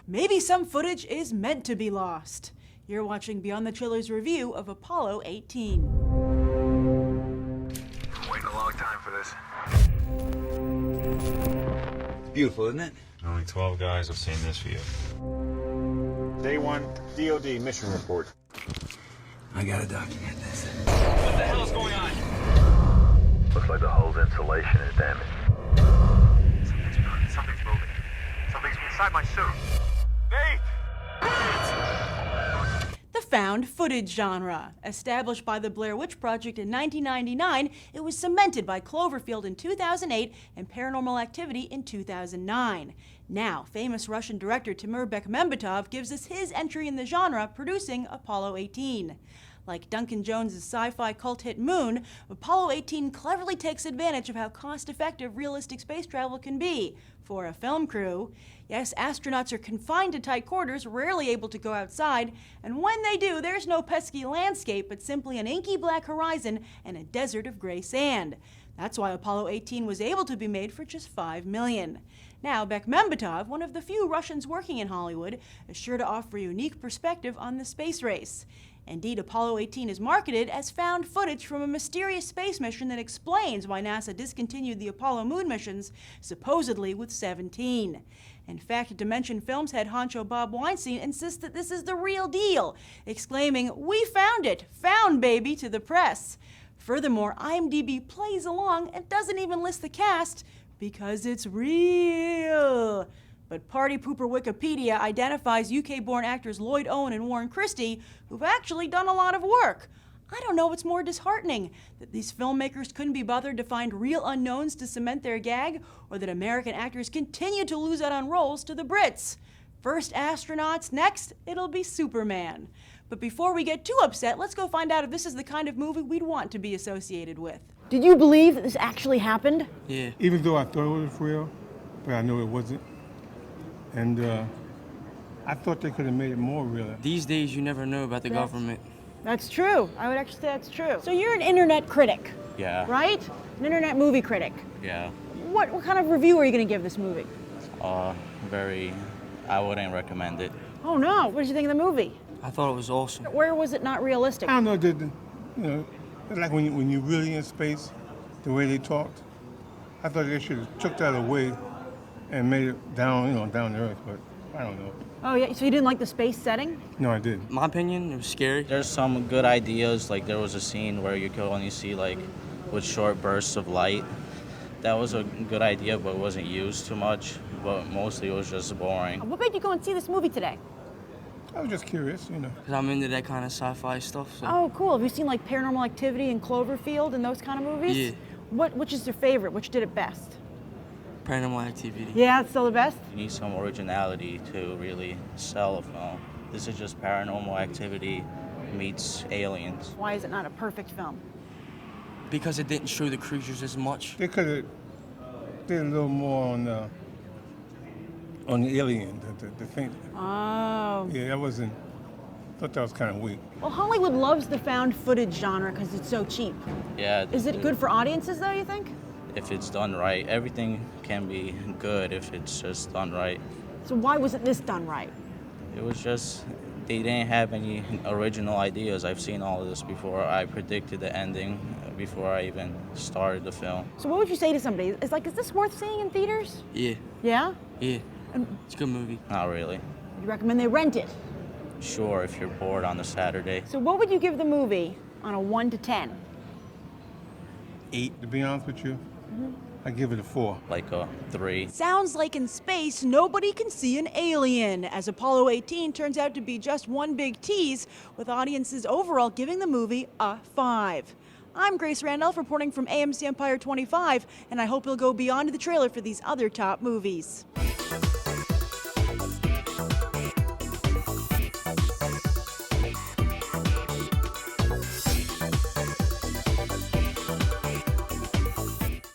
maybe some footage is meant to be lost. You're watching Beyond the Chiller's review of Apollo 18. Waiting a long time for this. It's beautiful, isn't it? Only 12 guys have seen this view. Day 1 DOD mission report. I gotta document this. What the hell is going on? Looks like the hull's insulation is damaged. Something's moving. Something's inside my suit. Nate! The found footage genre. Established by the Blair Witch Project in 1999, it was cemented by Cloverfield in 2008 and Paranormal Activity in 2009. Now, famous Russian director Timur Bekmambetov gives us his entry in the genre, producing Apollo 18. Like Duncan Jones's sci-fi cult hit Moon, Apollo 18 cleverly takes advantage of how cost-effective realistic space travel can be for a film crew. Yes, astronauts are confined to tight quarters, rarely able to go outside, and when they do, there's no pesky landscape, but simply an inky black horizon and a desert of gray sand. That's why Apollo 18 was able to be made for just $5 million. Now, Bekmambetov, one of the few Russians working in Hollywood, is sure to offer a unique perspective on the space race. Indeed, Apollo 18 is marketed as found footage from a mysterious space mission that explains why NASA discontinued the Apollo moon missions, supposedly with 17. In fact, Dimension Films head honcho Bob Weinstein insists that this is the real deal, exclaiming, "We found it! Found, baby!" to the press. Furthermore, IMDb plays along and doesn't even list the cast because it's real. But Party Pooper Wikipedia identifies UK-born actors Lloyd, Owen, and Warren Christie, who've actually done a lot of work. I don't know what's more disheartening, that these filmmakers couldn't be bothered to find real unknowns to cement their gag, or that American actors continue to lose out on roles to the Brits. First astronauts, next it'll be Superman. But before we get too upset, let's go find out if this is the kind of movie we'd want to be associated with. Did you believe that this actually happened? Yeah. Even though I thought it was real, but I know it wasn't. And I thought they could have made it more real. These days, you never know about the government. That's true. I would actually say that's true. So you're an internet critic, Yeah. right? An internet movie critic. Yeah. What kind of review are you going to give this movie? I wouldn't recommend it. Oh no, what did you think of the movie? I thought it was awesome. Where was it not realistic? I don't know, like when you're really in space, the way they talked, I thought they should have took that away and made it down to Earth, but I don't know. Oh yeah, so you didn't like the space setting? No, I didn't. My opinion, it was scary. There's some good ideas, like there was a scene where you could only see like with short bursts of light. That was a good idea, but it wasn't used too much. But mostly it was just boring. What made you go and see this movie today? I was just curious, Because I'm into that kind of sci-fi stuff. So. Oh, cool. Have you seen like Paranormal Activity and Cloverfield and those kind of movies? Yeah. Which is your favorite? Which did it best? Paranormal Activity. Yeah, it's still the best? You need some originality to really sell a film. This is just Paranormal Activity meets Aliens. Why is it not a perfect film? Because it didn't show the creatures as much. They could have did a little more on the alien, the thing. Oh. Yeah, that wasn't. Thought that was kind of weak. Well, Hollywood loves the found footage genre because it's so cheap. Yeah. Is it good for audiences, though, you think? If it's done right, everything can be good if it's just done right. So why wasn't this done right? It was just, they didn't have any original ideas. I've seen all of this before. I predicted the ending before I even started the film. So what would you say to somebody? Is this worth seeing in theaters? Yeah. Yeah? Yeah. It's a good movie. Not really. Would you recommend they rent it? Sure, if you're bored on a Saturday. So what would you give the movie on a 1 to 10? 8, to be honest with you. I give it a 4. Like a 3. Sounds like in space, nobody can see an alien, as Apollo 18 turns out to be just one big tease, with audiences overall giving the movie a 5. I'm Grace Randolph reporting from AMC Empire 25, and I hope you'll go beyond the trailer for these other top movies.